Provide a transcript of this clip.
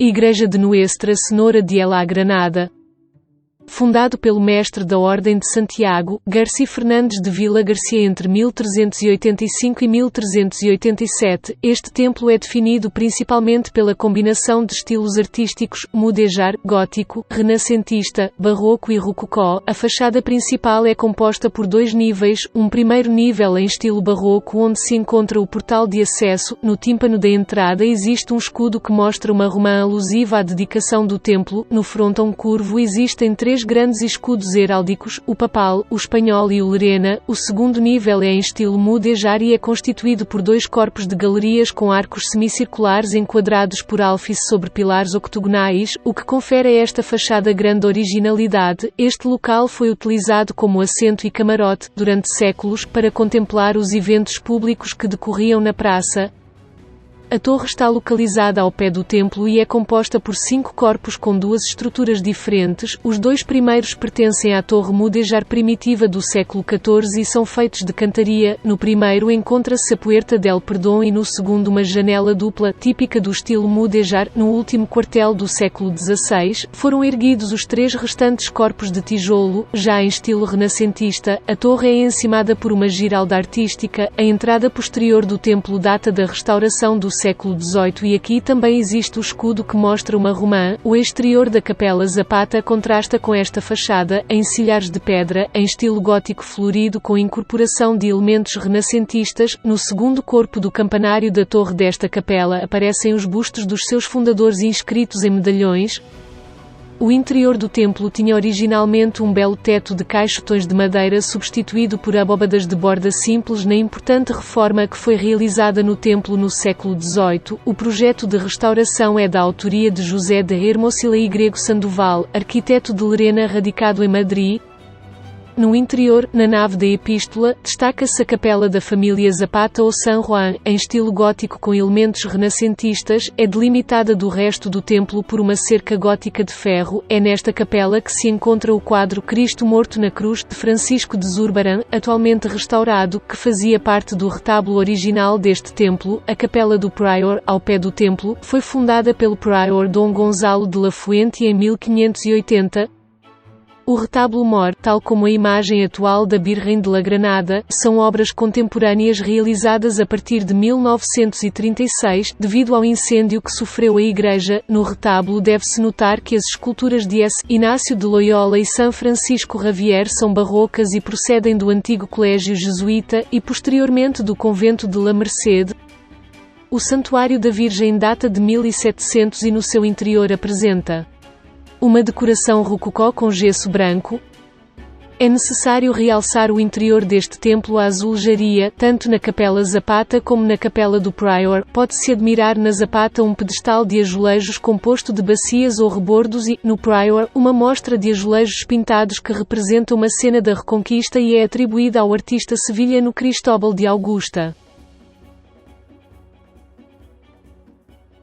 Igreja de Nuestra Senhora de la Granada. Fundado pelo mestre da Ordem de Santiago, Garcia Fernandes de Vila Garcia entre 1385 e 1387, este templo é definido principalmente pela combinação de estilos artísticos, mudéjar, gótico, renascentista, barroco e rococó. A fachada principal é composta por dois níveis, um primeiro nível em estilo barroco onde se encontra o portal de acesso. No tímpano da entrada existe um escudo que mostra uma romã alusiva à dedicação do templo. No frontão curvo existem três grandes escudos heráldicos, o papal, o espanhol e o lerena. O segundo nível é em estilo mudéjar e é constituído por dois corpos de galerias com arcos semicirculares enquadrados por alfice sobre pilares octogonais, o que confere a esta fachada grande originalidade. Este local foi utilizado como assento e camarote, durante séculos, para contemplar os eventos públicos que decorriam na praça. A torre está localizada ao pé do templo e é composta por 5 corpos com duas estruturas diferentes. Os dois primeiros pertencem à torre mudéjar primitiva do século XIV e são feitos de cantaria. No primeiro encontra-se a Puerta del Perdón e no segundo uma janela dupla, típica do estilo mudéjar. No último quartel do século XVI, foram erguidos os 3 restantes corpos de tijolo, já em estilo renascentista. A torre é encimada por uma giralda artística. A entrada posterior do templo data da restauração do século XVIII e aqui também existe o escudo que mostra uma romã. O exterior da Capela Zapata contrasta com esta fachada, em silhares de pedra, em estilo gótico florido com incorporação de elementos renascentistas. No segundo corpo do campanário da torre desta capela aparecem os bustos dos seus fundadores inscritos em medalhões. O interior do templo tinha originalmente um belo teto de caixotões de madeira substituído por abóbadas de borda simples na importante reforma que foi realizada no templo no século XVIII. O projeto de restauração é da autoria de José de Hermosilla y Sandoval, arquiteto de Lerena radicado em Madrid. No interior, na nave da Epístola, destaca-se a capela da família Zapata ou San Juan, em estilo gótico com elementos renascentistas. É delimitada do resto do templo por uma cerca gótica de ferro. É nesta capela que se encontra o quadro Cristo Morto na Cruz, de Francisco de Zurbarán, atualmente restaurado, que fazia parte do retábulo original deste templo. A capela do Prior, ao pé do templo, foi fundada pelo Prior Dom Gonzalo de la Fuente em 1580. O retábulo mor, tal como a imagem atual da Virgem de la Granada, são obras contemporâneas realizadas a partir de 1936, devido ao incêndio que sofreu a igreja. No retábulo deve-se notar que as esculturas de S. Inácio de Loyola e São Francisco Xavier são barrocas e procedem do antigo colégio jesuíta, e posteriormente do convento de La Merced. O Santuário da Virgem data de 1700 e no seu interior apresenta uma decoração rococó com gesso branco. É necessário realçar o interior deste templo. A azulejaria, tanto na Capela Zapata como na Capela do Prior. Pode-se admirar na Zapata um pedestal de azulejos composto de bacias ou rebordos e, no Prior, uma mostra de azulejos pintados que representa uma cena da Reconquista e é atribuída ao artista sevilhano Cristóbal de Augusta.